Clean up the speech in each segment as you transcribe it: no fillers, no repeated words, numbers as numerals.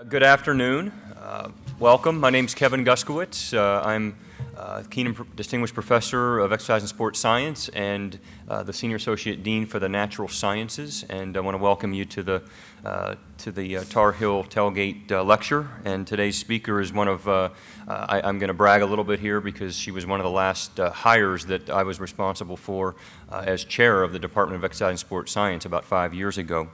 Good afternoon. Welcome. My name is Kevin Guskowitz. I'm Keenan Distinguished Professor of Exercise and Sports Science and the Senior Associate Dean for the Natural Sciences. And I want to welcome you to the Tar Heel Tailgate Lecture. And today's speaker is one of, I'm going to brag a little bit here because she was one of the last hires that I was responsible for as chair of the Department of Exercise and Sports Science about 5 years ago.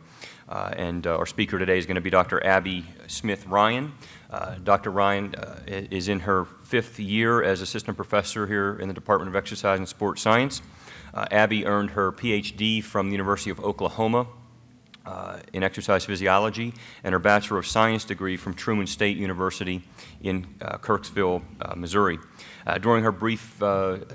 And our speaker today is going to be Dr. Abbie Smith-Ryan. Dr. Ryan is in her 5th year as assistant professor here in the Department of Exercise and Sports Science. Abbie earned her PhD from the University of Oklahoma in exercise physiology and her Bachelor of Science degree from Truman State University in Kirksville, Missouri. During her brief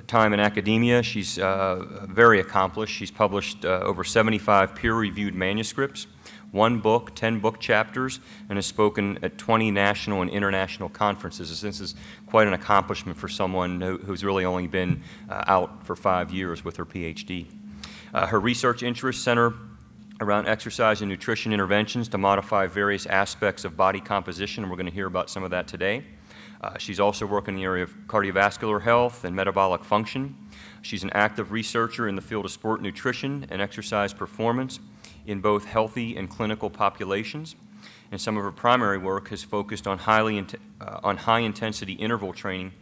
time in academia, she's very accomplished. She's published over 75 peer-reviewed manuscripts, 1 book, 10 book chapters, and has spoken at 20 national and international conferences. This is quite an accomplishment for someone who's really only been out for 5 years with her PhD. Her research interests center around exercise and nutrition interventions to modify various aspects of body composition, and we're going to hear about some of that today. She's also working in the area of cardiovascular health and metabolic function. She's an active researcher in the field of sport nutrition and exercise performance in both healthy and clinical populations. And some of her primary work has focused on high-intensity interval training,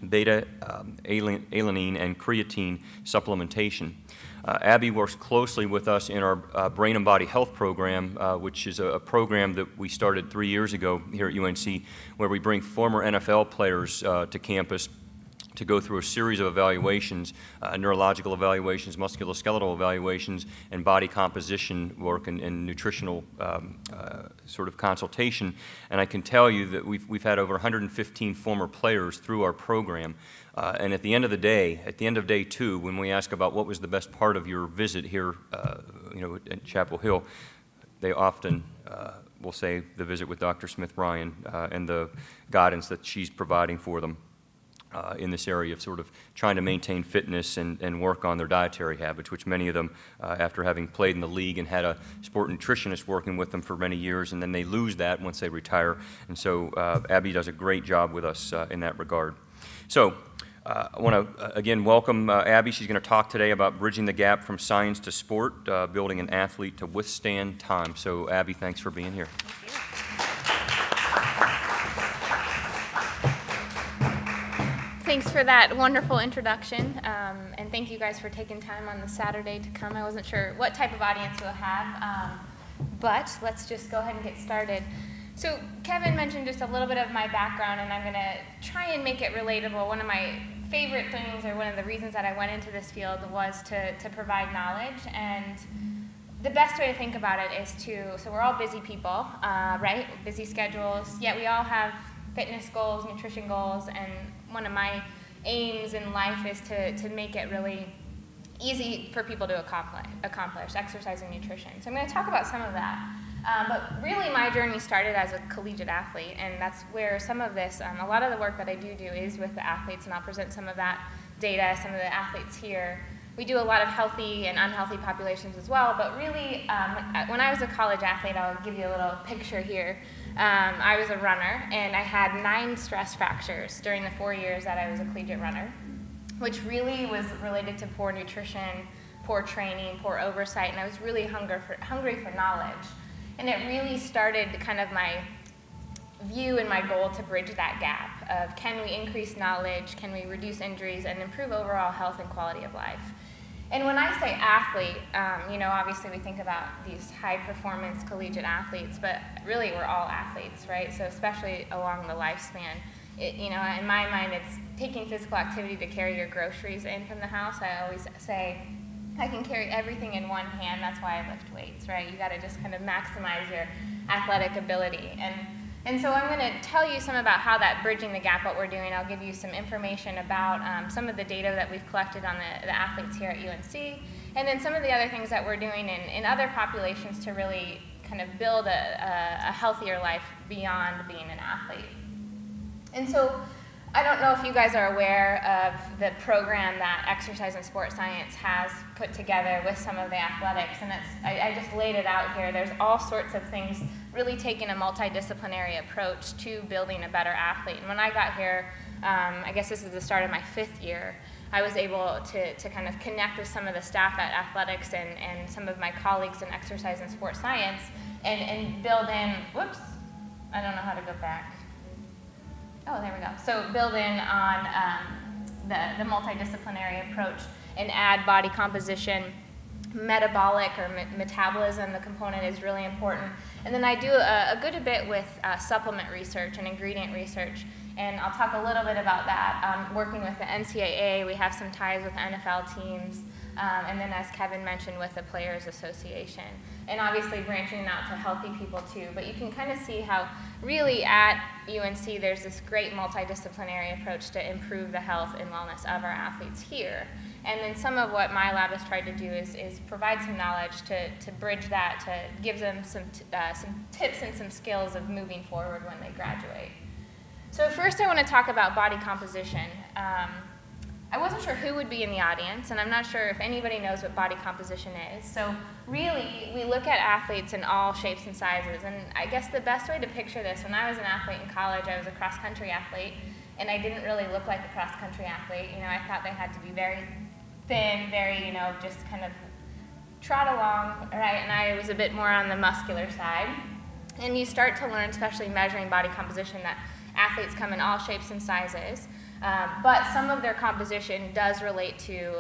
beta-alanine, and creatine supplementation. Abbie works closely with us in our Brain and Body Health program, which is a program that we started 3 years ago here at UNC, where we bring former NFL players to campus to go through a series of evaluations, neurological evaluations, musculoskeletal evaluations, and body composition work and nutritional sort of consultation. And I can tell you that we've had over 115 former players through our program. And at the end of the day, at the end of day 2, when we ask about what was the best part of your visit here, at Chapel Hill, they often will say the visit with Dr. Smith-Ryan and the guidance that she's providing for them in this area of sort of trying to maintain fitness and work on their dietary habits, which many of them, after having played in the league and had a sport nutritionist working with them for many years, and then they lose that once they retire. And so Abbie does a great job with us in that regard. So I want to, again, welcome Abbie. She's going to talk today about bridging the gap from science to sport, building an athlete to withstand time. So Abbie, thanks for being here. Thank you. Thanks for that wonderful introduction, and thank you guys for taking time on the Saturday to come. I wasn't sure what type of audience we'll have, but let's just go ahead and get started. So Kevin mentioned just a little bit of my background, and I'm going to try and make it relatable. One of my favorite things, or one of the reasons that I went into this field, was to provide knowledge. And the best way to think about it is so we're all busy people, right? Busy schedules, yet we all have fitness goals, nutrition goals, and one of my aims in life is to make it really easy for people to accomplish exercise and nutrition. So I'm going to talk about some of that. But really my journey started as a collegiate athlete, and that's where some of this, a lot of the work that I do is with the athletes, and I'll present some of that data, some of the athletes here. We do a lot of healthy and unhealthy populations as well, but really when I was a college athlete, I'll give you a little picture here. I was a runner, and I had 9 stress fractures during the 4 years that I was a collegiate runner, which really was related to poor nutrition, poor training, poor oversight, and I was really hungry for knowledge. And it really started kind of my view and my goal to bridge that gap of, can we increase knowledge, can we reduce injuries, and improve overall health and quality of life. And when I say athlete, obviously we think about these high-performance collegiate athletes, but really we're all athletes, right? So especially along the lifespan, in my mind, it's taking physical activity to carry your groceries in from the house. I always say, I can carry everything in one hand. That's why I lift weights, right? You got to just kind of maximize your athletic ability. And so I'm going to tell you some about how that bridging the gap, what we're doing. I'll give you some information about some of the data that we've collected on the athletes here at UNC, and then some of the other things that we're doing in other populations to really kind of build a healthier life beyond being an athlete. And so I don't know if you guys are aware of the program that Exercise and Sport Science has put together with some of the athletics, and I just laid it out here. There's all sorts of things, really taking a multidisciplinary approach to building a better athlete. And when I got here, I guess this is the start of my 5th year, I was able to kind of connect with some of the staff at athletics and some of my colleagues in exercise and sports science and build in, whoops, I don't know how to go back. Oh, there we go. So build in on the multidisciplinary approach and add body composition, metabolic or metabolism, the component is really important. And then I do a good bit with supplement research and ingredient research, and I'll talk a little bit about that. Working with the NCAA, we have some ties with NFL teams, and then as Kevin mentioned, with the Players Association. And obviously branching out to healthy people too, but you can kind of see how really at UNC there's this great multidisciplinary approach to improve the health and wellness of our athletes here. And then some of what my lab has tried to do is provide some knowledge to bridge that, to give them some tips and some skills of moving forward when they graduate. So first I want to talk about body composition. I wasn't sure who would be in the audience, and I'm not sure if anybody knows what body composition is. So really, we look at athletes in all shapes and sizes, and I guess the best way to picture this, when I was an athlete in college, I was a cross-country athlete, and I didn't really look like a cross-country athlete. You know, I thought they had to be very thin, very, you know, just kind of trot along, right? And I was a bit more on the muscular side. And you start to learn, especially measuring body composition, that athletes come in all shapes and sizes. But some of their composition does relate to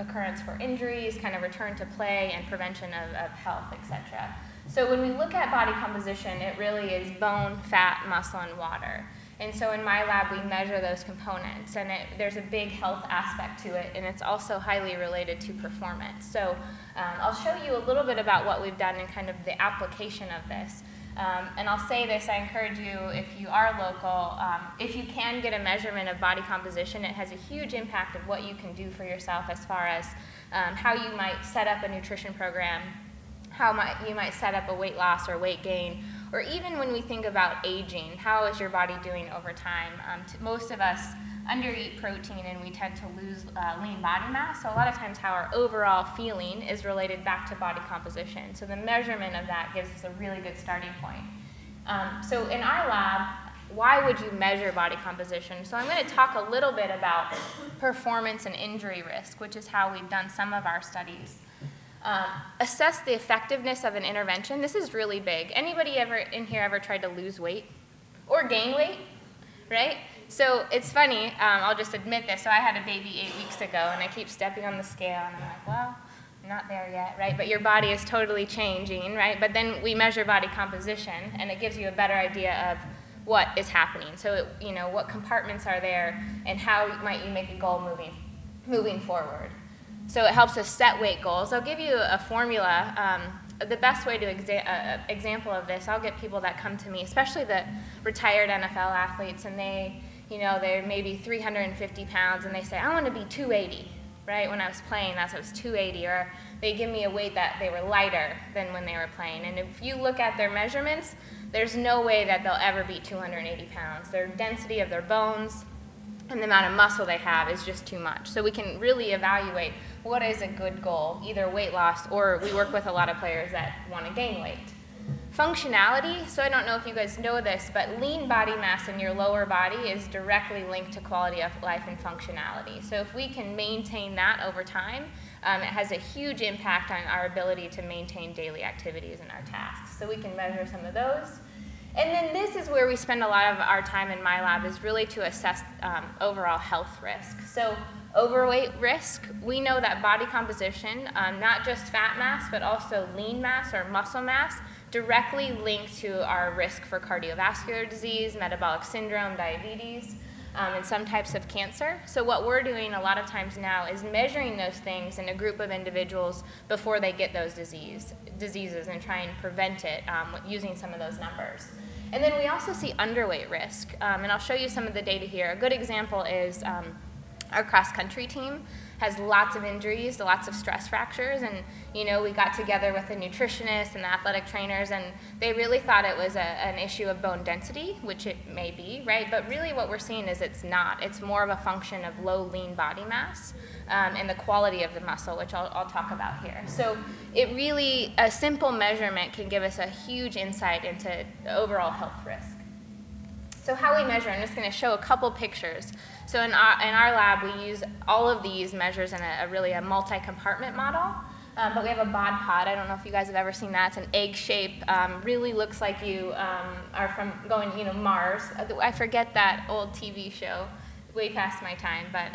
occurrence for injuries, kind of return to play, and prevention of health, etc. So when we look at body composition, it really is bone, fat, muscle, and water. And so in my lab, we measure those components, and there's a big health aspect to it, and it's also highly related to performance. So I'll show you a little bit about what we've done and kind of the application of this. And I'll say this, I encourage you, if you are local, if you can get a measurement of body composition, it has a huge impact of what you can do for yourself as far as how you might set up a nutrition program, how you might set up a weight loss or weight gain, or even when we think about aging, how is your body doing over time? Most of us undereat protein and we tend to lose lean body mass, so a lot of times how our overall feeling is related back to body composition. So the measurement of that gives us a really good starting point. So in our lab, why would you measure body composition? So I'm going to talk a little bit about performance and injury risk, which is how we've done some of our studies. Assess the effectiveness of an intervention. This is really big. Anybody in here ever tried to lose weight or gain weight, right? So it's funny, I'll just admit this. So I had a baby 8 weeks ago, and I keep stepping on the scale, and I'm like, well, I'm not there yet, right? But your body is totally changing, right? But then we measure body composition, and it gives you a better idea of what is happening. So, you know, what compartments are there, and how might you make a goal moving forward. So it helps us set weight goals. I'll give you a formula. The best way to example of this, I'll get people that come to me, especially the retired NFL athletes, and they're maybe 350 pounds, and they say, I want to be 280, right? When I was playing, it was 280, or they give me a weight that they were lighter than when they were playing. And if you look at their measurements, there's no way that they'll ever be 280 pounds. Their density of their bones and the amount of muscle they have is just too much. So we can really evaluate what is a good goal, either weight loss, or we work with a lot of players that want to gain weight. Functionality, so I don't know if you guys know this, but lean body mass in your lower body is directly linked to quality of life and functionality. So if we can maintain that over time, it has a huge impact on our ability to maintain daily activities and our tasks. So we can measure some of those. And then this is where we spend a lot of our time in my lab, is really to assess overall health risk. So overweight risk, we know that body composition, not just fat mass, but also lean mass or muscle mass, directly linked to our risk for cardiovascular disease, metabolic syndrome, diabetes, and some types of cancer. So what we're doing a lot of times now is measuring those things in a group of individuals before they get those diseases and try and prevent it using some of those numbers. And then we also see underweight risk, and I'll show you some of the data here. A good example is our cross-country team. has lots of injuries, lots of stress fractures, and you know, we got together with the nutritionists and the athletic trainers, and they really thought it was an issue of bone density, which it may be, right? But really what we're seeing is it's not. It's more of a function of low lean body mass and the quality of the muscle, which I'll talk about here. So it really, a simple measurement can give us a huge insight into the overall health risk. So how we measure, I'm just going to show a couple pictures. So in our lab, we use all of these measures in really a multi-compartment model. But we have a bod pod. I don't know if you guys have ever seen that. It's an egg shape. Really looks like you are from going, you know, Mars. I forget that old TV show, way past my time, but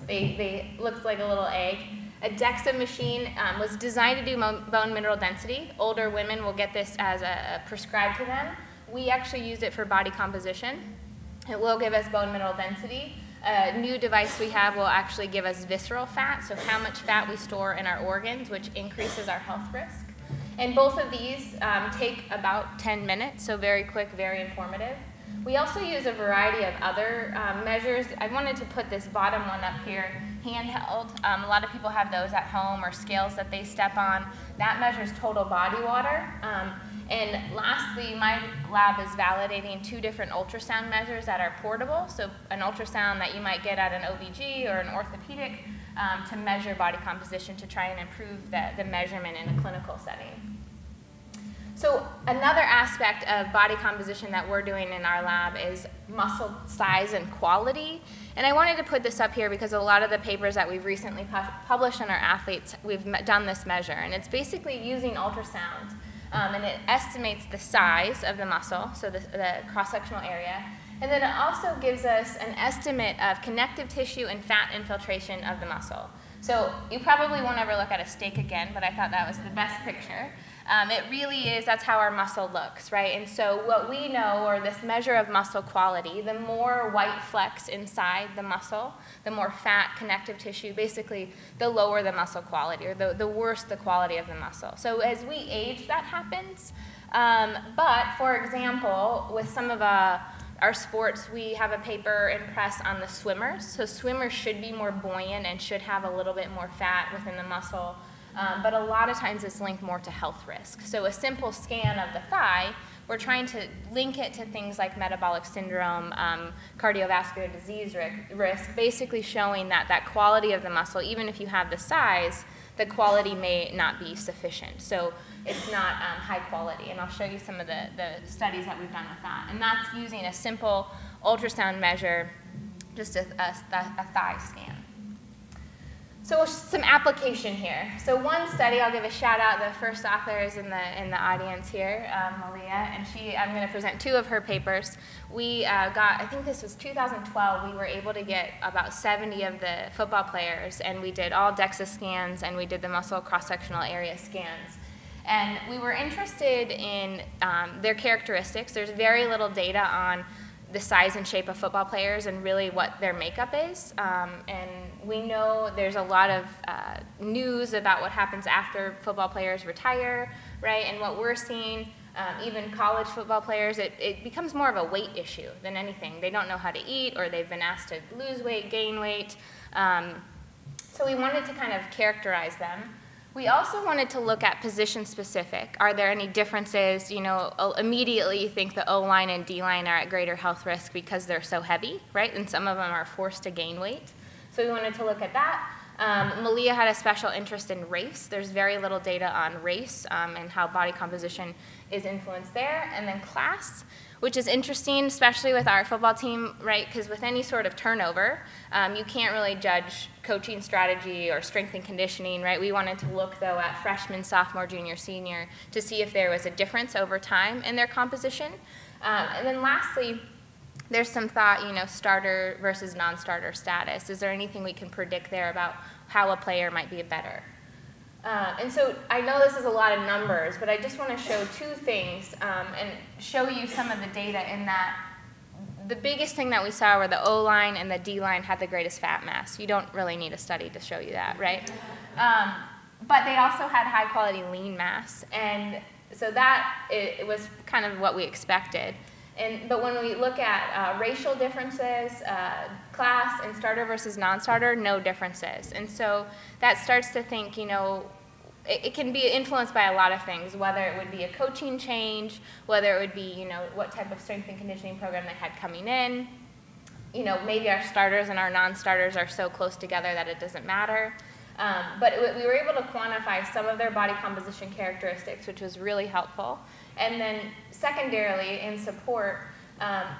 they looks like a little egg. A DEXA machine was designed to do bone mineral density. Older women will get this as prescribed to them. We actually use it for body composition. It will give us bone mineral density. A new device we have will actually give us visceral fat, so how much fat we store in our organs, which increases our health risk. And both of these take about 10 minutes, so very quick, very informative. We also use a variety of other measures. I wanted to put this bottom one up here, handheld. A lot of people have those at home or scales that they step on. That measures total body water. And lastly, my lab is validating 2 different ultrasound measures that are portable. So an ultrasound that you might get at an OBG or an orthopedic to measure body composition to try and improve the measurement in a clinical setting. So another aspect of body composition that we're doing in our lab is muscle size and quality. And I wanted to put this up here because a lot of the papers that we've recently published on our athletes, we've done this measure. And it's basically using ultrasound. And it estimates the size of the muscle, so the cross-sectional area. And then it also gives us an estimate of connective tissue and fat infiltration of the muscle. So you probably won't ever look at a steak again, but I thought that was the best picture. It really is, that's how our muscle looks, right? And so what we know, or this measure of muscle quality, the more white flecks inside the muscle, the more fat connective tissue, basically the lower the muscle quality, or the worse the quality of the muscle. So as we age, that happens. But for example, with some of our sports, we have a paper in press on the swimmers. So swimmers should be more buoyant and should have a little bit more fat within the muscle. But a lot of times it's linked more to health risk. So a simple scan of the thigh, we're trying to link it to things like metabolic syndrome, cardiovascular disease risk, basically showing that quality of the muscle, even if you have the size, the quality may not be sufficient. So it's not high quality. And I'll show you some of the studies that we've done with that. And that's using a simple ultrasound measure, just a thigh scan. So some application here. So one study, I'll give a shout out. The first author is in the audience here, Malia, and I'm going to present 2 of her papers. We I think this was 2012, we were able to get about 70 of the football players, and we did all DEXA scans, and we did the muscle cross-sectional area scans. And we were interested in their characteristics. There's very little data on the size and shape of football players and really what their makeup is. And we know there's a lot of news about what happens after football players retire, right? And what we're seeing, even college football players, it becomes more of a weight issue than anything. They don't know how to eat, or they've been asked to lose weight, gain weight. So we wanted to kind of characterize them. We also wanted to look at position specific. Are there any differences? You know, immediately you think the O-line and D-line are at greater health risk because they're so heavy, right? And some of them are forced to gain weight. So we wanted to look at that. Malia had a special interest in race. There's very little data on race and how body composition is influenced there. And then class, which is interesting, especially with our football team, right? Because with any sort of turnover, you can't really judge coaching strategy or strength and conditioning, right? We wanted to look, though, at freshman, sophomore, junior, senior to see if there was a difference over time in their composition. And then lastly, there's some thought, you know, starter versus non-starter status. Is there anything we can predict there about how a player might be better? And so I know this is a lot of numbers, but I just want to show 2 things and show you some of the data in that the biggest thing that we saw were the O-line and the D-line had the greatest fat mass. You don't really need a study to show you that, right? But they also had high-quality lean mass, and so that it was kind of what we expected. But when we look at racial differences, class and starter versus non-starter, no differences. And so that starts to think, you know, it can be influenced by a lot of things, whether it would be a coaching change, whether it would be, you know, what type of strength and conditioning program they had coming in. You know, maybe our starters and our non-starters are so close together that it doesn't matter. But we were able to quantify some of their body composition characteristics, which was really helpful. And then secondarily, in support,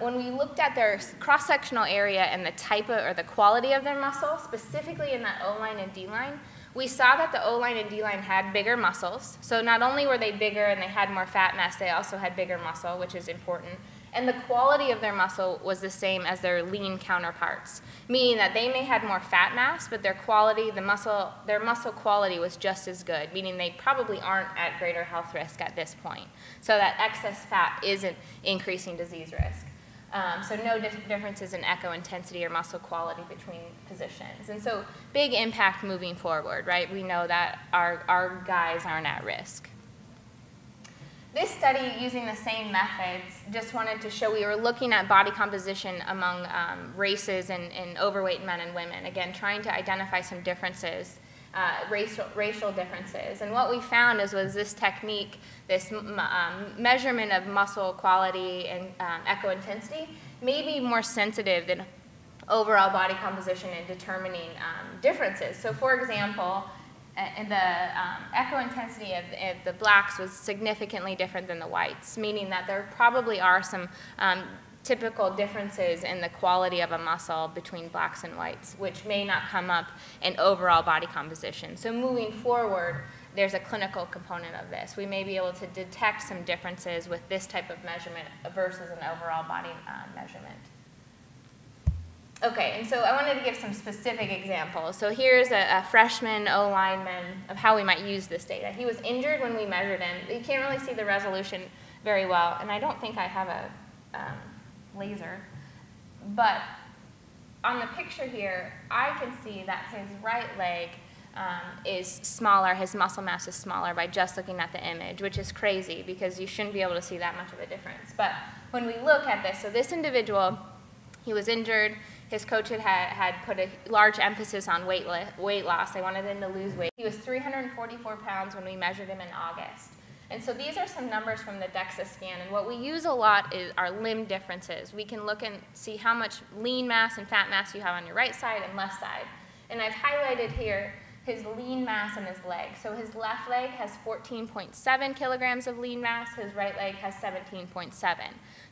when we looked at their cross-sectional area and the type of, or the quality of their muscle, specifically in that O-line and D-line, we saw that the O-line and D-line had bigger muscles. So not only were they bigger and they had more fat mass, they also had bigger muscle, which is important. And the quality of their muscle was the same as their lean counterparts, meaning that they may have more fat mass, but their quality, their muscle quality was just as good, meaning they probably aren't at greater health risk at this point. So that excess fat isn't increasing disease risk. So no differences in echo intensity or muscle quality between positions. And so big impact moving forward, right? We know that our guys aren't at risk. This study, using the same methods, just wanted to show we were looking at body composition among races and overweight men and women. Again, trying to identify some differences, racial differences. And what we found was this technique, this measurement of muscle quality and echo intensity, may be more sensitive than overall body composition in determining differences. So for example, and the echo intensity of the blacks was significantly different than the whites, meaning that there probably are some typical differences in the quality of a muscle between blacks and whites, which may not come up in overall body composition. So moving forward, there's a clinical component of this. We may be able to detect some differences with this type of measurement versus an overall body measurement. Okay, and so I wanted to give some specific examples. So here's a freshman O-lineman of how we might use this data. He was injured when we measured him. You can't really see the resolution very well, and I don't think I have a laser. But on the picture here, I can see that his right leg is smaller, his muscle mass is smaller by just looking at the image, which is crazy because you shouldn't be able to see that much of a difference. But when we look at this, so this individual, he was injured. His coach had put a large emphasis on weight loss. They wanted him to lose weight. He was 344 pounds when we measured him in August. And so these are some numbers from the DEXA scan. And what we use a lot are limb differences. We can look and see how much lean mass and fat mass you have on your right side and left side. And I've highlighted here his lean mass in his leg. So his left leg has 14.7 kilograms of lean mass. His right leg has 17.7.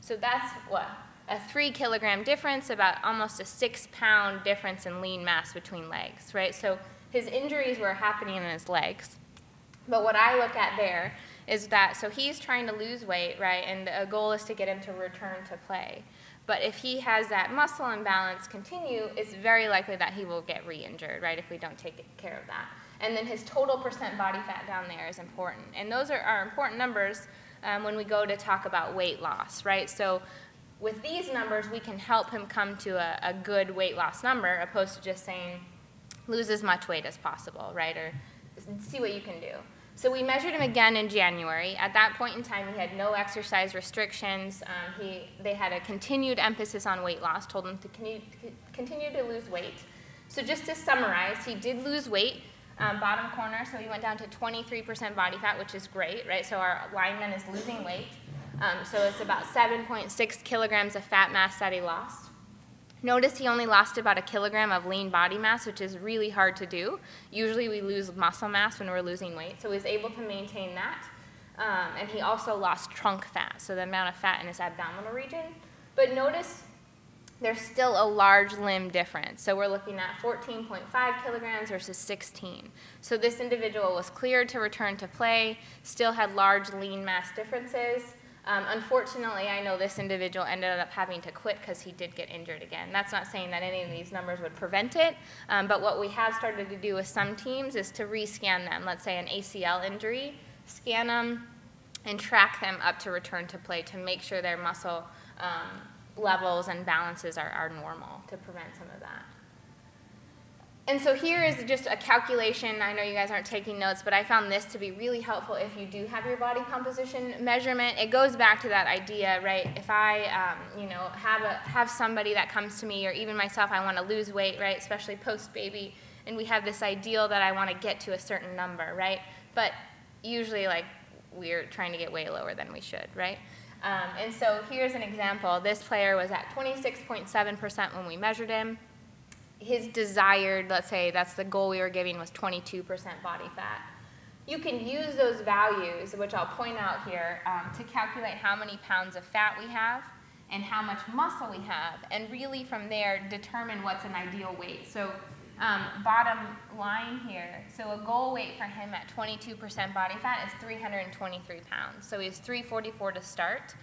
So that's what? A 3 kilogram difference, about almost a 6 pound difference in lean mass between legs, right? So his injuries were happening in his legs. But what I look at there is that, so he's trying to lose weight, right? And the goal is to get him to return to play. But if he has that muscle imbalance continue, it's very likely that he will get re-injured, right, if we don't take care of that. And then his total percent body fat down there is important. And those are important numbers when we go to talk about weight loss, right? So with these numbers, we can help him come to a good weight loss number, opposed to just saying, lose as much weight as possible, right? Or see what you can do. So we measured him again in January. At that point in time, he had no exercise restrictions. They had a continued emphasis on weight loss, told him to continue to lose weight. So just to summarize, he did lose weight, bottom corner, so he went down to 23% body fat, which is great, right? So our lineman is losing weight. So it's about 7.6 kilograms of fat mass that he lost. Notice he only lost about a kilogram of lean body mass, which is really hard to do. Usually we lose muscle mass when we're losing weight, so he was able to maintain that. And he also lost trunk fat, so the amount of fat in his abdominal region. But notice there's still a large limb difference. So we're looking at 14.5 kilograms versus 16. So this individual was cleared to return to play, still had large lean mass differences. Unfortunately, I know this individual ended up having to quit because he did get injured again. That's not saying that any of these numbers would prevent it, but what we have started to do with some teams is to rescan them. Let's say an ACL injury, scan them and track them up to return to play to make sure their muscle levels and balances are normal to prevent some of that. And so here is just a calculation. I know you guys aren't taking notes, but I found this to be really helpful if you do have your body composition measurement. It goes back to that idea, right? If I, you know, have somebody that comes to me, or even myself, I want to lose weight, right? Especially post-baby, and we have this ideal that I want to get to a certain number, right? But usually, like, we're trying to get way lower than we should, right? And so here's an example. This player was at 26.7% when we measured him. His desired, let's say that's the goal we were giving, was 22% body fat. You can use those values, which I'll point out here, to calculate how many pounds of fat we have and how much muscle we have, and really from there determine what's an ideal weight. So bottom line here, so a goal weight for him at 22% body fat is 323 pounds. So he's 344 to start.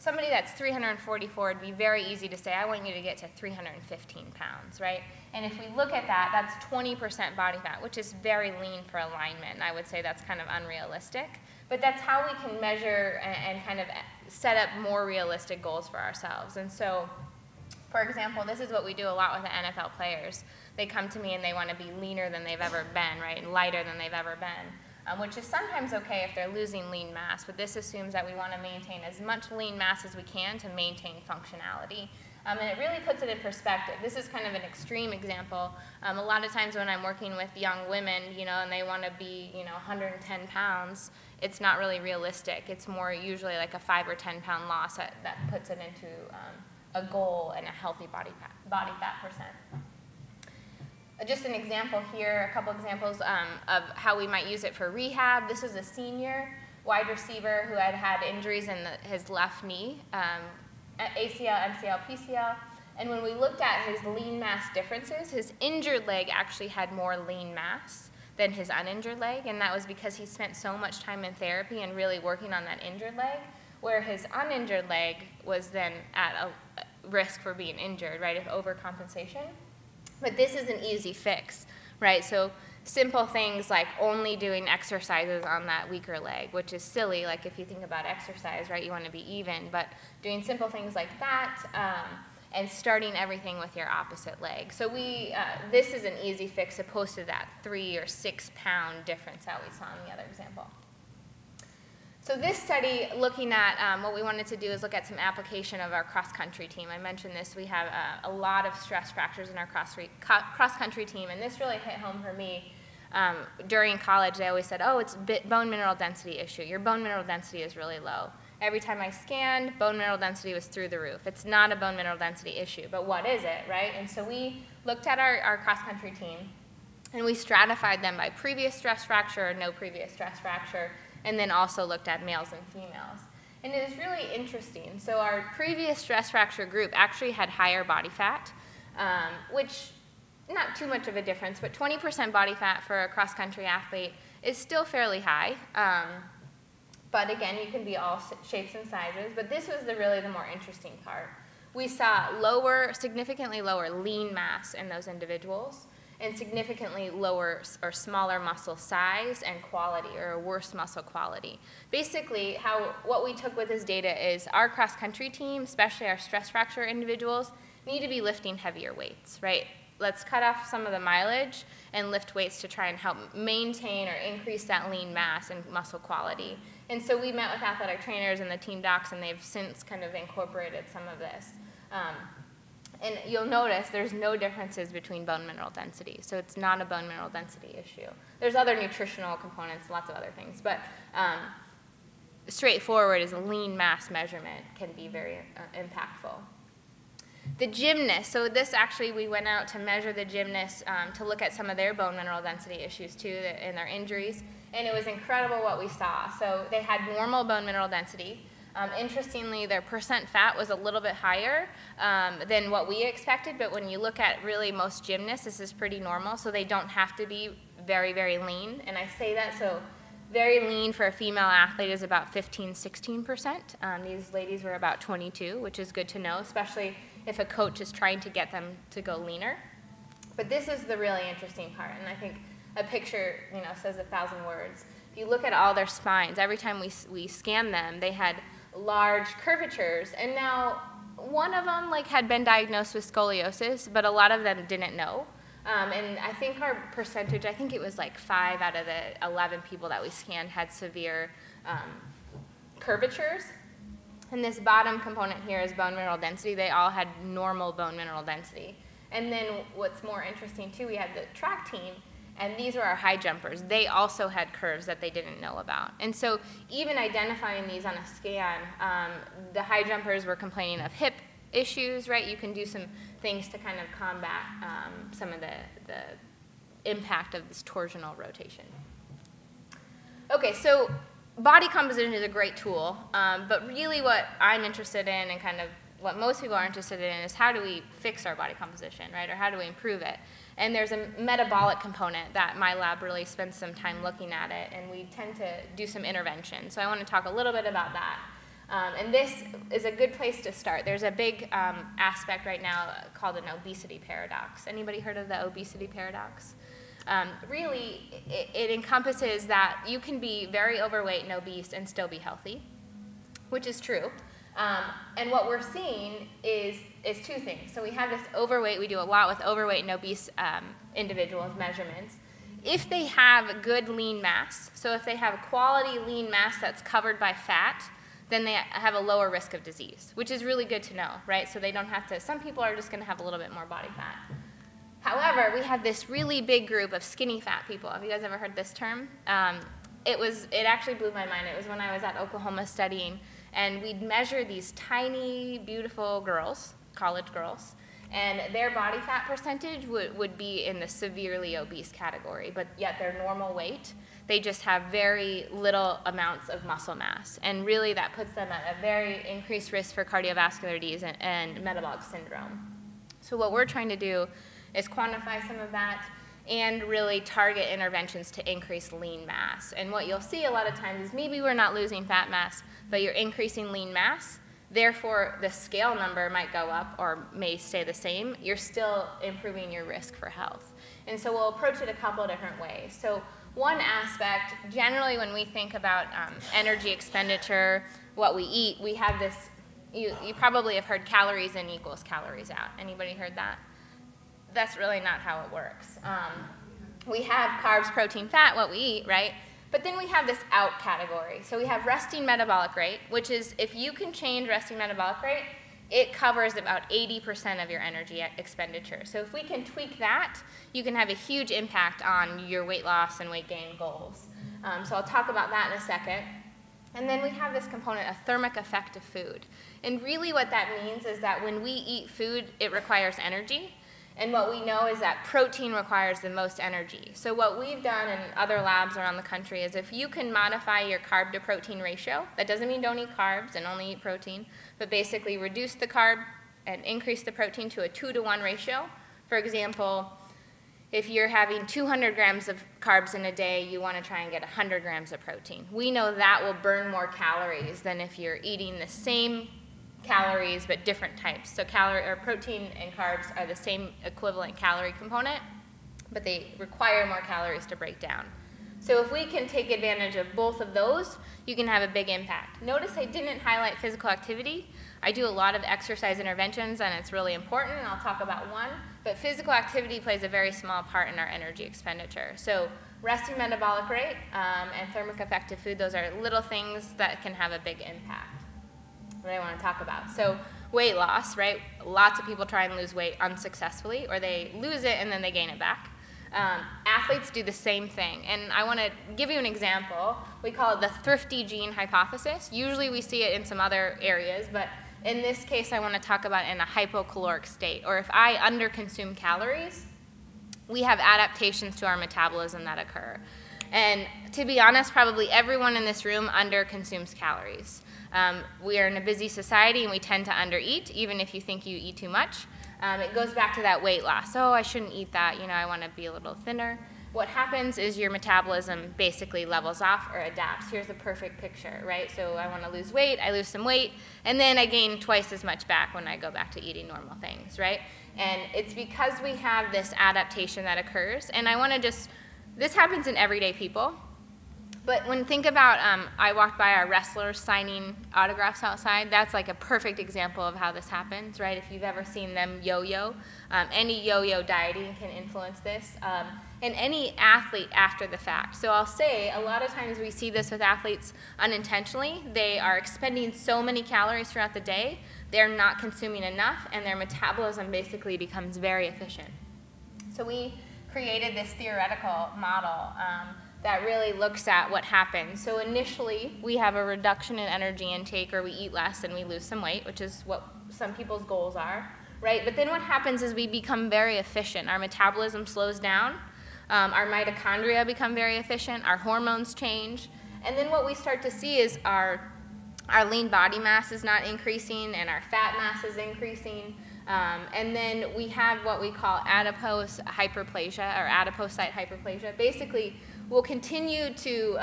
Somebody that's 344, it'd be very easy to say, I want you to get to 315 pounds, right? And if we look at that, that's 20% body fat, which is very lean for alignment. And I would say that's kind of unrealistic. But that's how we can measure and kind of set up more realistic goals for ourselves. And so, for example, this is what we do a lot with the NFL players. They come to me and they want to be leaner than they've ever been, right? And lighter than they've ever been. Which is sometimes okay if they're losing lean mass, but this assumes that we want to maintain as much lean mass as we can to maintain functionality. And it really puts it in perspective. This is kind of an extreme example. A lot of times when I'm working with young women, you know, and they want to be, you know, 110 pounds, it's not really realistic. It's more usually like a 5 or 10 pound loss that puts it into a goal and a healthy body fat percent. Just an example here, a couple examples of how we might use it for rehab. This is a senior wide receiver who had had injuries in his left knee, ACL, MCL, PCL. And when we looked at his lean mass differences, his injured leg actually had more lean mass than his uninjured leg. And that was because he spent so much time in therapy and really working on that injured leg, where his uninjured leg was then at a risk for being injured, right, of overcompensation. But this is an easy fix, right? So simple things like only doing exercises on that weaker leg, which is silly. Like if you think about exercise, right, you want to be even. But doing simple things like that and starting everything with your opposite leg. So this is an easy fix opposed to that 3 or 6 pound difference that we saw in the other example. So this study, looking at what we wanted to do is look at some application of our cross-country team. I mentioned this. We have a lot of stress fractures in our cross-country team, and this really hit home for me. During college, they always said, oh, it's a bone mineral density issue. Your bone mineral density is really low. Every time I scanned, bone mineral density was through the roof. It's not a bone mineral density issue, but what is it, right? And so we looked at our cross-country team, and we stratified them by previous stress fracture or no previous stress fracture, and then also looked at males and females. And it is really interesting. So our previous stress fracture group actually had higher body fat, which, not too much of a difference, but 20% body fat for a cross-country athlete is still fairly high. But again, you can be all shapes and sizes. But this was really the more interesting part. We saw significantly lower lean mass in those individuals, and significantly lower or smaller muscle size and quality, or a worse muscle quality. Basically, what we took with this data is our cross-country team, especially our stress fracture individuals, need to be lifting heavier weights, right? Let's cut off some of the mileage and lift weights to try and help maintain or increase that lean mass and muscle quality. And so we met with athletic trainers and the team docs, and they've since kind of incorporated some of this. And you'll notice there's no differences between bone mineral density, so it's not a bone mineral density issue. There's other nutritional components, lots of other things, but straightforward is a lean mass measurement can be very impactful. The gymnasts, so this actually, we went out to measure the gymnasts to look at some of their bone mineral density issues too, and their injuries, and it was incredible what we saw. So they had normal bone mineral density. Interestingly, their percent fat was a little bit higher than what we expected, but when you look at really most gymnasts, this is pretty normal, so they don't have to be very, very lean. And I say that, so very lean for a female athlete is about 15–16%. These ladies were about 22, which is good to know, especially if a coach is trying to get them to go leaner. But this is the really interesting part, and I think a picture, says 1,000 words. If you look at all their spines, every time we scanned them, they had large curvatures, and now one of them had been diagnosed with scoliosis, but a lot of them didn't know. And I think our percentage, I think it was like 5 out of the 11 people that we scanned had severe curvatures. And this bottom component here is bone mineral density. They all had normal bone mineral density. And then what's more interesting too, we had the track team, and these were our high jumpers. They also had curves that they didn't know about. And so even identifying these on a scan, the high jumpers were complaining of hip issues, right? You can do some things to kind of combat some of the impact of this torsional rotation. Okay, so body composition is a great tool, but really what I'm interested in, and kind of what most people are interested in, is how do we fix our body composition, right? Or how do we improve it? And there's a metabolic component that my lab really spends some time looking at it, and we tend to do some intervention. So I want to talk a little bit about that. And this is a good place to start. There's a big aspect right now called an obesity paradox. Anybody heard of the obesity paradox? Really, it encompasses that you can be very overweight and obese and still be healthy, which is true. And what we're seeing is two things. So we have this overweight. We do a lot with overweight and obese individuals measurements. If they have good lean mass, so if they have quality lean mass that's covered by fat, then they have a lower risk of disease, which is really good to know, right? So they don't have to, some people are just going to have a little bit more body fat. However, we have this really big group of skinny fat people. Have you guys ever heard this term? It actually blew my mind. It was when I was at Oklahoma studying, and we'd measure these tiny, beautiful girls, college girls, and their body fat percentage would be in the severely obese category, but yet they're normal weight. They just have very little amounts of muscle mass, and really that puts them at a very increased risk for cardiovascular disease and metabolic syndrome. So what we're trying to do is quantify some of that and really target interventions to increase lean mass. And what you'll see a lot of times is maybe we're not losing fat mass, but you're increasing lean mass. Therefore, the scale number might go up or may stay the same. You're still improving your risk for health. And so we'll approach it a couple of different ways. So one aspect, generally when we think about energy expenditure, what we eat, we have this, you probably have heard calories in equals calories out. Anybody heard that? That's really not how it works. We have carbs, protein, fat, what we eat, right? But then we have this out category. So we have resting metabolic rate, which is if you can change resting metabolic rate, it covers about 80% of your energy expenditure. So if we can tweak that, you can have a huge impact on your weight loss and weight gain goals. So I'll talk about that in a second. And then we have this component of thermic effect of food. And really what that means is that when we eat food, it requires energy. And what we know is that protein requires the most energy. So what we've done in other labs around the country is if you can modify your carb to protein ratio, that doesn't mean don't eat carbs and only eat protein, but basically reduce the carb and increase the protein to a 2-to-1 ratio. For example, if you're having 200 grams of carbs in a day, you want to try and get 100 grams of protein. We know that will burn more calories than if you're eating the same calories but different types. So protein and carbs are the same equivalent calorie component, but they require more calories to break down. So if we can take advantage of both of those, you can have a big impact. Notice I didn't highlight physical activity. I do a lot of exercise interventions, and it's really important, and I'll talk about one, but physical activity plays a very small part in our energy expenditure. So resting metabolic rate and thermic effect of food, those are little things that can have a big impact. What I want to talk about. So weight loss, right? Lots of people try and lose weight unsuccessfully, or they lose it and then they gain it back. Athletes do the same thing. And I want to give you an example. We call it the thrifty gene hypothesis. Usually we see it in some other areas, but in this case I want to talk about in a hypocaloric state, or if I underconsume calories, we have adaptations to our metabolism that occur. And to be honest, probably everyone in this room underconsumes calories. We are in a busy society and we tend to undereat, even if you think you eat too much. It goes back to that weight loss. Oh, I shouldn't eat that, I want to be a little thinner. What happens is your metabolism basically levels off or adapts. Here's a perfect picture, right? So I want to lose weight, I lose some weight, and then I gain twice as much back when I go back to eating normal things, right? And it's because we have this adaptation that occurs, and I want to this happens in everyday people. But when think about, I walked by our wrestlers signing autographs outside, that's like a perfect example of how this happens, right? If you've ever seen them yo-yo, any yo-yo dieting can influence this, and any athlete after the fact. So I'll say a lot of times we see this with athletes unintentionally. They are expending so many calories throughout the day, they're not consuming enough, and their metabolism basically becomes very efficient. So we created this theoretical model that really looks at what happens. So initially, we have a reduction in energy intake, or we eat less and we lose some weight, which is what some people's goals are, right? But then what happens is we become very efficient. Our metabolism slows down, our mitochondria become very efficient, our hormones change, and then what we start to see is our lean body mass is not increasing and our fat mass is increasing. And then we have what we call adipose hyperplasia, or adipocyte hyperplasia. Basically, we'll continue to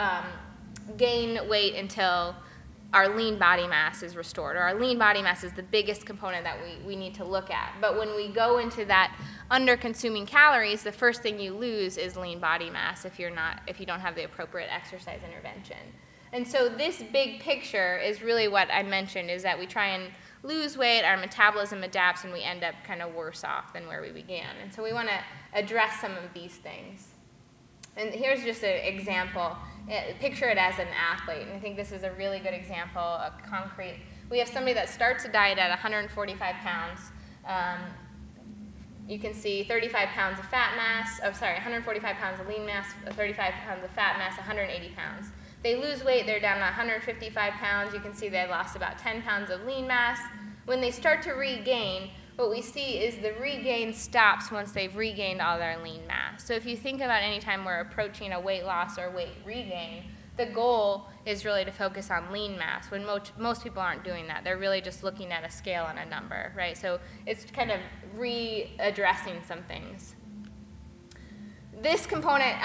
gain weight until our lean body mass is restored, or our lean body mass is the biggest component that we need to look at. But when we go into that under-consuming calories, the first thing you lose is lean body mass if you don't have the appropriate exercise intervention. And so this big picture is really what I mentioned, is that we try and lose weight, our metabolism adapts, and we end up kind of worse off than where we began. And so we want to address some of these things. And here's just an example. Picture it as an athlete, and I think this is a really good example of concrete. We have somebody that starts a diet at 145 pounds. You can see 35 pounds of fat mass, 145 pounds of lean mass, 35 pounds of fat mass, 180 pounds. They lose weight, they're down to 155 pounds. You can see they lost about 10 pounds of lean mass. When they start to regain, what we see is the regain stops once they've regained all their lean mass. So if you think about any time we're approaching a weight loss or weight regain, the goal is really to focus on lean mass, when most people aren't doing that. They're really just looking at a scale and a number, right? So it's kind of readdressing some things. This component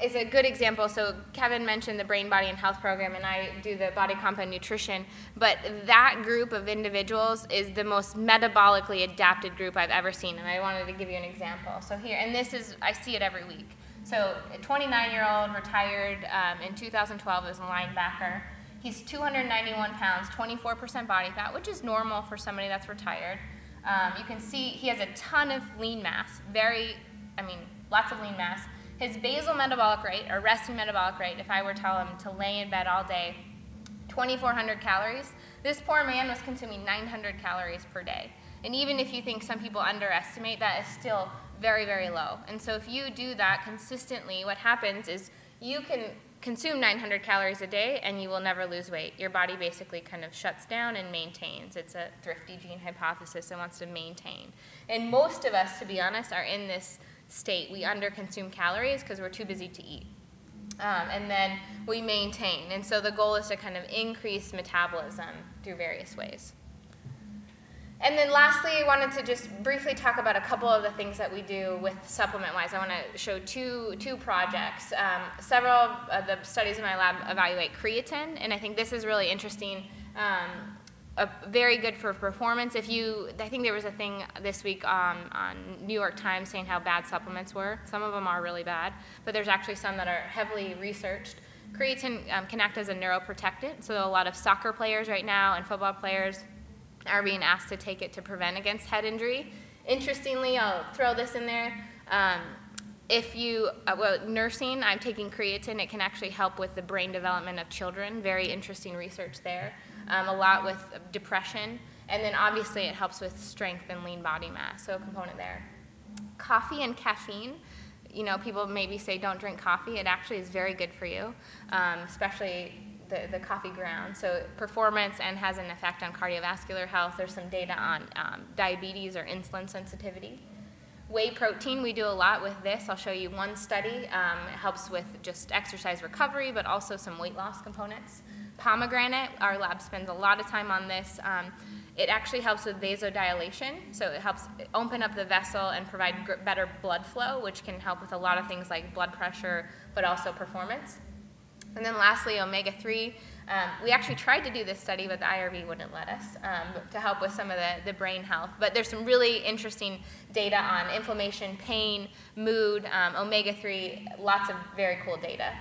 is a good example. So Kevin mentioned the Brain, Body, and Health program, and I do the body comp and nutrition. But that group of individuals is the most metabolically adapted group I've ever seen, and I wanted to give you an example. So here, and this is, I see it every week. So a 29-year-old retired in 2012 as a linebacker. He's 291 pounds, 24% body fat, which is normal for somebody that's retired. You can see he has a ton of lean mass, lots of lean mass. His basal metabolic rate, or resting metabolic rate, if I were to tell him to lay in bed all day, 2,400 calories. This poor man was consuming 900 calories per day. And even if you think some people underestimate, that is still very, very low. And so if you do that consistently, what happens is you can consume 900 calories a day and you will never lose weight. Your body basically kind of shuts down and maintains. It's a thrifty gene hypothesis that wants to maintain. And most of us, to be honest, are in this state. We underconsume calories because we're too busy to eat. And then we maintain. And so the goal is to kind of increase metabolism through various ways. And then lastly, I wanted to just briefly talk about a couple of the things that we do with supplement-wise. I want to show two projects. Several of the studies in my lab evaluate creatine, and I think this is really interesting. Very good for performance. I think there was a thing this week on New York Times saying how bad supplements were. Some of them are really bad, but there's actually some that are heavily researched. Creatine can act as a neuroprotectant, so a lot of soccer players right now and football players are being asked to take it to prevent against head injury. Interestingly, I'll throw this in there. Nursing, I'm taking creatine. It can actually help with the brain development of children. Very interesting research there. A lot with depression. And then obviously it helps with strength and lean body mass, so a component there. Coffee and caffeine. You know, people maybe say don't drink coffee. It actually is very good for you, especially the coffee ground. So performance and has an effect on cardiovascular health. There's some data on diabetes or insulin sensitivity. Whey protein, we do a lot with this. I'll show you one study. It helps with just exercise recovery, but also some weight loss components. Pomegranate, our lab spends a lot of time on this. It actually helps with vasodilation, so it helps open up the vessel and provide better blood flow, which can help with a lot of things like blood pressure, but also performance. And then lastly, omega-3. We actually tried to do this study, but the IRB wouldn't let us to help with some of the brain health. But there's some really interesting data on inflammation, pain, mood, omega-3, lots of very cool data.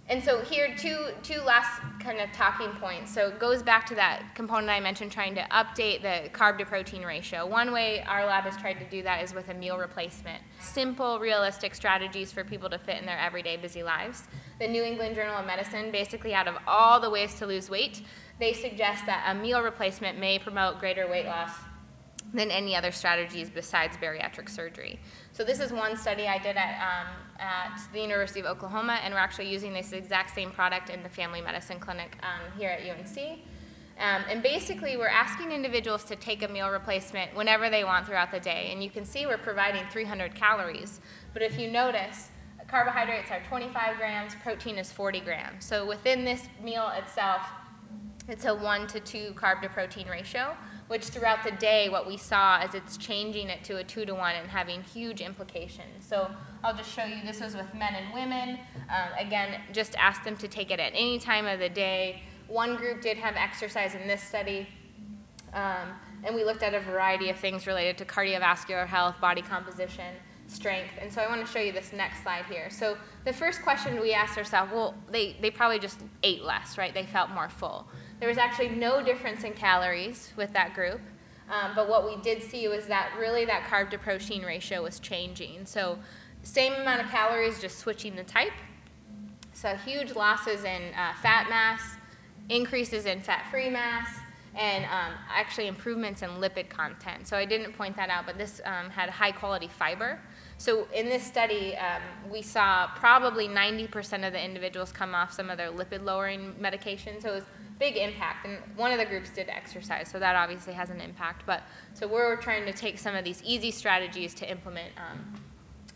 And so here, two last kind of talking points. So it goes back to that component I mentioned, trying to update the carb to protein ratio. One way our lab has tried to do that is with a meal replacement. Simple, realistic strategies for people to fit in their everyday busy lives. The New England Journal of Medicine, basically out of all the ways to lose weight, they suggest that a meal replacement may promote greater weight loss than any other strategies besides bariatric surgery. So this is one study I did at the University of Oklahoma, and we're actually using this exact same product in the family medicine clinic here at UNC. And basically, we're asking individuals to take a meal replacement whenever they want throughout the day. And you can see we're providing 300 calories. But if you notice, carbohydrates are 25 grams, protein is 40 grams. So within this meal itself, it's a 1 to 2 carb to protein ratio, which throughout the day what we saw is it's changing it to a 2 to 1 and having huge implications. So I'll just show you, this was with men and women. Again, just ask them to take it at any time of the day. One group did have exercise in this study, and we looked at a variety of things related to cardiovascular health, body composition, strength. And so I want to show you this next slide here. So the first question we asked ourselves, well, they probably just ate less, right? They felt more full. There was actually no difference in calories with that group, but what we did see was that really that carb to protein ratio was changing. So same amount of calories, just switching the type. So huge losses in fat mass, increases in fat-free mass, and actually improvements in lipid content. So I didn't point that out, but this had high-quality fiber. So in this study, we saw probably 90% of the individuals come off some of their lipid-lowering medications. So it was big impact, and one of the groups did exercise, so that obviously has an impact. But so we're trying to take some of these easy strategies to implement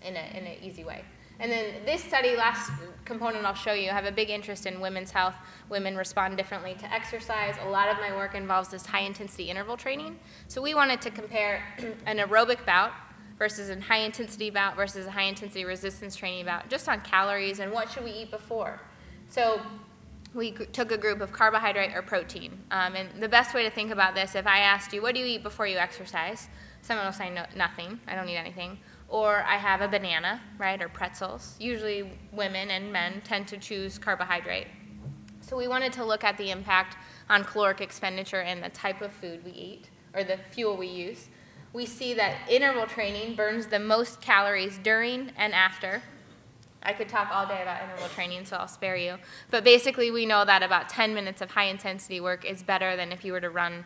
in an easy way. And then this study, last component I'll show you, I have a big interest in women's health. Women respond differently to exercise. A lot of my work involves this high-intensity interval training. So we wanted to compare an aerobic bout versus a high-intensity bout versus a high-intensity resistance training bout, just on calories and what should we eat before. So we took a group of carbohydrate or protein. And the best way to think about this, if I asked you, what do you eat before you exercise? Someone will say, no, nothing, I don't eat anything. Or I have a banana, right, or pretzels. Usually women and men tend to choose carbohydrate. So we wanted to look at the impact on caloric expenditure and the type of food we eat, or the fuel we use. We see that interval training burns the most calories during and after. I could talk all day about interval training, so I'll spare you. But basically, we know that about 10 minutes of high-intensity work is better than if you were to run,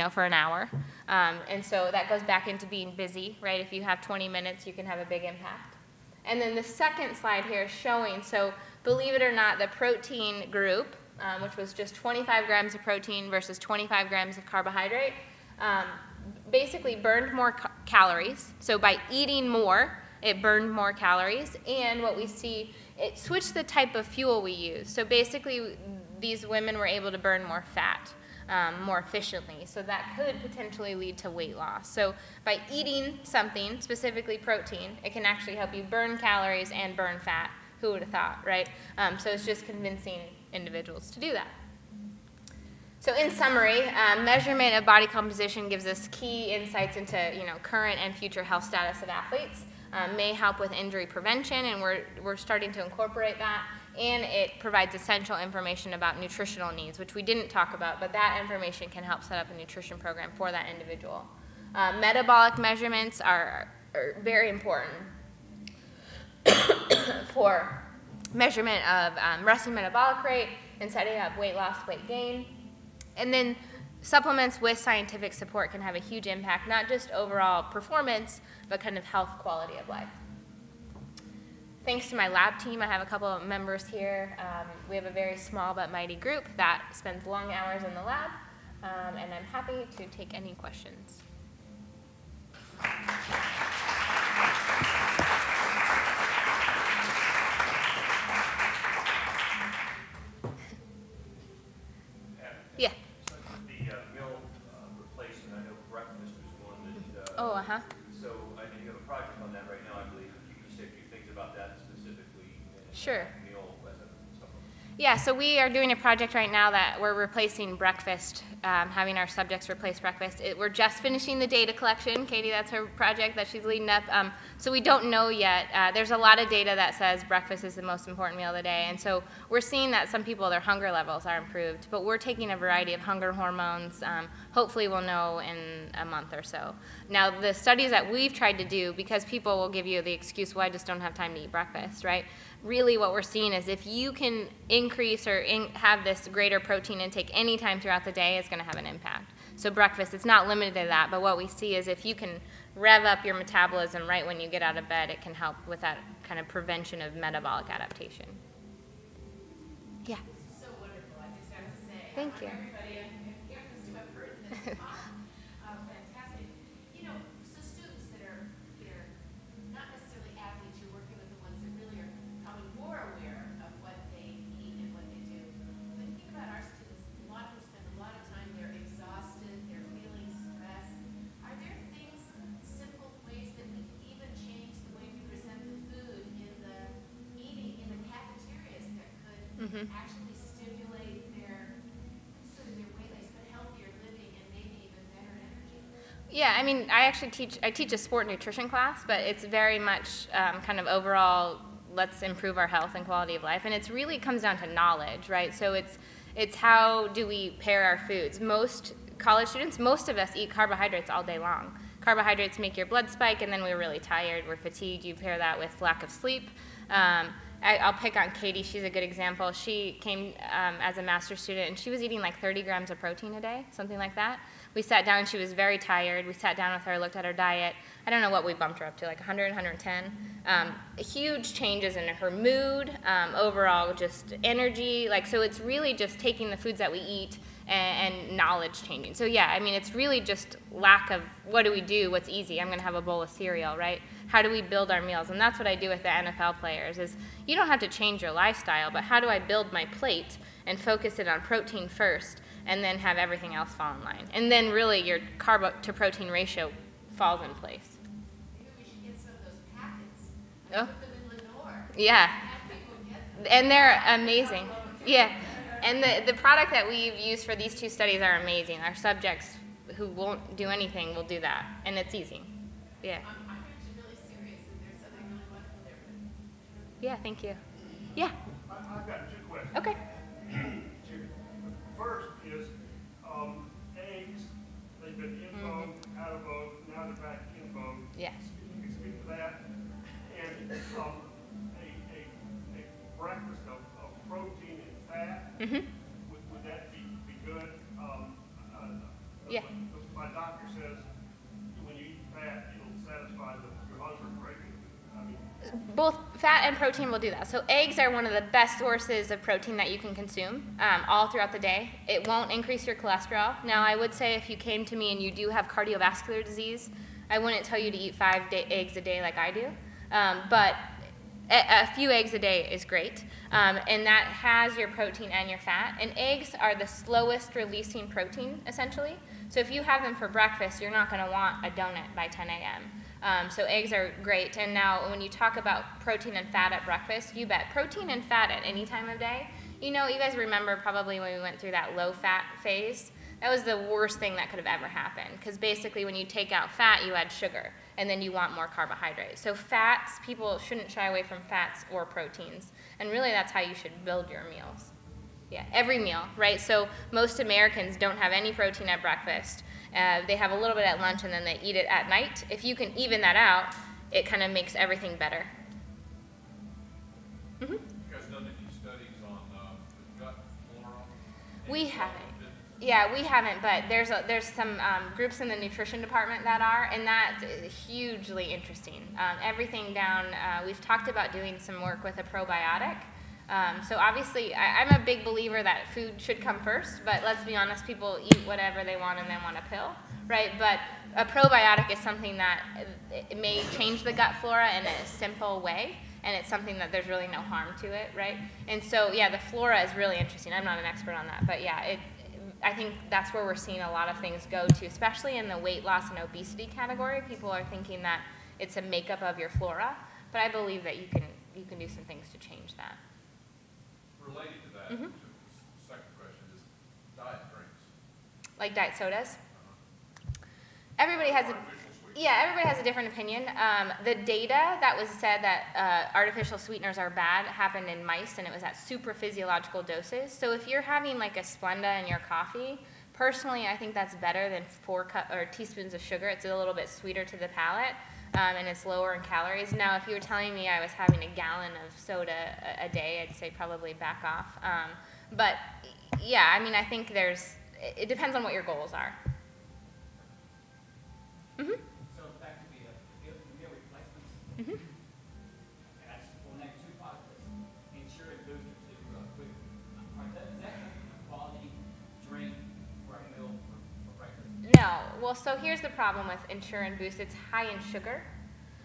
for an hour. And so that goes back into being busy, right? If you have 20 minutes, you can have a big impact. And then the second slide here is showing, so believe it or not, the protein group, which was just 25 grams of protein versus 25 grams of carbohydrate, basically burned more calories. So by eating more, it burned more calories. And what we see, it switched the type of fuel we use. So basically, these women were able to burn more fat more efficiently. So that could potentially lead to weight loss. So by eating something, specifically protein, it can actually help you burn calories and burn fat. Who would have thought, right? So it's just convincing individuals to do that. So in summary, measurement of body composition gives us key insights into current and future health status of athletes. May help with injury prevention, and we're starting to incorporate that. And it provides essential information about nutritional needs, which we didn't talk about, but that information can help set up a nutrition program for that individual. Metabolic measurements are very important for measurement of resting metabolic rate and setting up weight loss, weight gain. And then supplements with scientific support can have a huge impact, not just overall performance, but kind of health quality of life. Thanks to my lab team, I have a couple of members here. We have a very small but mighty group that spends long hours in the lab, and I'm happy to take any questions. Yeah. So the meal replacement, I know breakfast was one that. So I know you have a project on that right now, I believe. If you could say a few things about that specifically. Sure. Meal as a supplement. Yeah, so we are doing a project right now that we're replacing breakfast, having our subjects replace breakfast. We're just finishing the data collection. Katie, that's her project that she's leading up. So we don't know yet. There's a lot of data that says breakfast is the most important meal of the day. And so we're seeing that some people, their hunger levels are improved. But we're taking a variety of hunger hormones. Hopefully we'll know in a month or so. Now, the studies that we've tried to do, because people will give you the excuse, well, I just don't have time to eat breakfast, right? Really what we're seeing is if you can increase or have this greater protein intake any time throughout the day, it's going to have an impact. So breakfast, it's not limited to that, but what we see is if you can rev up your metabolism right when you get out of bed, it can help with that kind of prevention of metabolic adaptation. Yeah. This is so wonderful, I just have to say. Thank you. Everybody here must have heard this talk. Fantastic. You know, so students that are here, not necessarily athletes, you're working with the ones that really are becoming more aware of what they eat and what they do. But think about our students, a lot of them spend a lot of time, they're exhausted, they're feeling stressed. Are there things, simple ways that we can even change the way we present the food in the eating, in the cafeterias that could actually stimulate their, sort of their weight loss, but healthier living and maybe even better energy? Yeah, I mean, I teach a sport nutrition class, but it's very much kind of overall, let's improve our health and quality of life. And it really comes down to knowledge, right? So it's how do we pair our foods. Most college students, most of us eat carbohydrates all day long. Carbohydrates make your blood spike, and then we're really tired, we're fatigued. You pair that with lack of sleep. I'll pick on Katie, she's a good example. She came as a master's student, and she was eating like 30 grams of protein a day, something like that. We sat down, she was very tired. We sat down with her, looked at her diet. I don't know what we bumped her up to, like 100, 110. Huge changes in her mood, overall just energy. So it's really just taking the foods that we eat and knowledge changing. So yeah, I mean, it's really just lack of what do we do, what's easy. I'm gonna have a bowl of cereal, right? How do we build our meals? And that's what I do with the NFL players is you don't have to change your lifestyle, but how do I build my plate and focus it on protein first and then have everything else fall in line? And then really your carb to protein ratio falls in place. Maybe we should get some of those packets. Oh. Put them in Lenore. Yeah. Have people get them. And they're amazing. Yeah. And the product that we've used for these two studies are amazing. Our subjects who won't do anything will do that. And it's easy. Yeah. I'm actually really serious that there's something really wonderful there. Yeah, thank you. Yeah. I've got two questions. Okay. First is eggs. They've been in vogue, out of vogue, now they're back in vogue. Yes. You can speak to that. And a breakfast of protein and fat, would that be good? Yeah. My doctor says when you eat fat, it'll satisfy your hunger craving. I mean, Both fat and protein will do that. So eggs are one of the best sources of protein that you can consume all throughout the day. It won't increase your cholesterol. Now, I would say if you came to me and you do have cardiovascular disease, I wouldn't tell you to eat 5 eggs a day like I do. But a few eggs a day is great. And that has your protein and your fat. And eggs are the slowest releasing protein, essentially. So if you have them for breakfast, you're not going to want a donut by 10 a.m. So eggs are great. And now when you talk about protein and fat at breakfast, you bet. Protein and fat at any time of day. You know, you guys remember probably when we went through that low-fat phase. That was the worst thing that could have ever happened. Because basically when you take out fat, you add sugar. And then you want more carbohydrates. So fats, people shouldn't shy away from fats or proteins. And really that's how you should build your meals. Yeah, every meal, right? So most Americans don't have any protein at breakfast. They have a little bit at lunch and then they eat it at night. If you can even that out, it kind of makes everything better. You guys done any studies on the gut flora? We haven't. Yeah, we haven't, but there's some groups in the nutrition department that are, and that's hugely interesting. Everything down, we've talked about doing some work with a probiotic. So obviously, I'm a big believer that food should come first, but let's be honest, people eat whatever they want and then want a pill, right? But a probiotic is something that it may change the gut flora in a simple way, and it's something that there's really no harm to it, right? And so, yeah, the flora is really interesting. I'm not an expert on that, but yeah, I think that's where we're seeing a lot of things go to, especially in the weight loss and obesity category. People are thinking that it's a makeup of your flora, but I believe that you can do some things to change that. Related to that. Second question is diet drinks. Like diet sodas? Everybody has a... Yeah, everybody has a different opinion. The data that was said that artificial sweeteners are bad happened in mice, and it was at super physiological doses. So if you're having like a Splenda in your coffee, personally, I think that's better than 4 teaspoons of sugar. It's a little bit sweeter to the palate, and it's lower in calories. Now, if you were telling me I was having a gallon of soda a day, I'd say probably back off. But yeah, I mean, I think it depends on what your goals are. Mm-hmm. Mm-hmm. And I just will name 2 products, Ensure and Booster, quick. Is that a quality drink for a meal for breakfast? No. Well, so here's the problem with Ensure and Boost. It's high in sugar.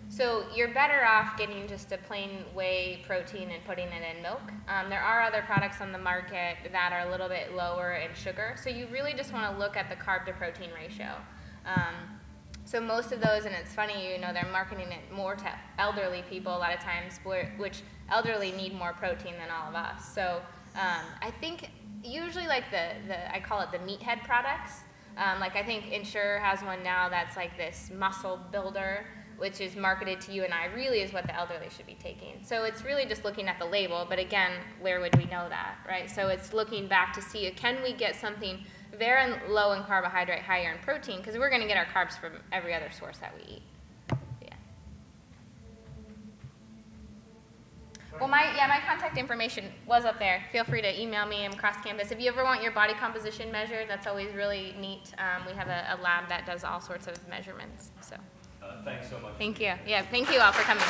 So you're better off getting just a plain whey protein and putting it in milk. There are other products on the market that are a little bit lower in sugar. So you really just want to look at the carb to protein ratio. So most of those, and it's funny, you know, they're marketing it more to elderly people a lot of times, which elderly need more protein than all of us. So I think usually like I call it the meathead products. Like I think Ensure has one now that's like this muscle builder, which is marketed to you and I, really is what the elderly should be taking. So it's really just looking at the label, but again, where would we know that, right? So it's looking back to see, can we get something very low in carbohydrate, higher in protein, because we're going to get our carbs from every other source that we eat. Yeah. Well, my contact information was up there. Feel free to email me. I'm cross campus. If you ever want your body composition measured, that's always really neat. We have a lab that does all sorts of measurements. So. Thanks so much. Thank you. Yeah, thank you all for coming.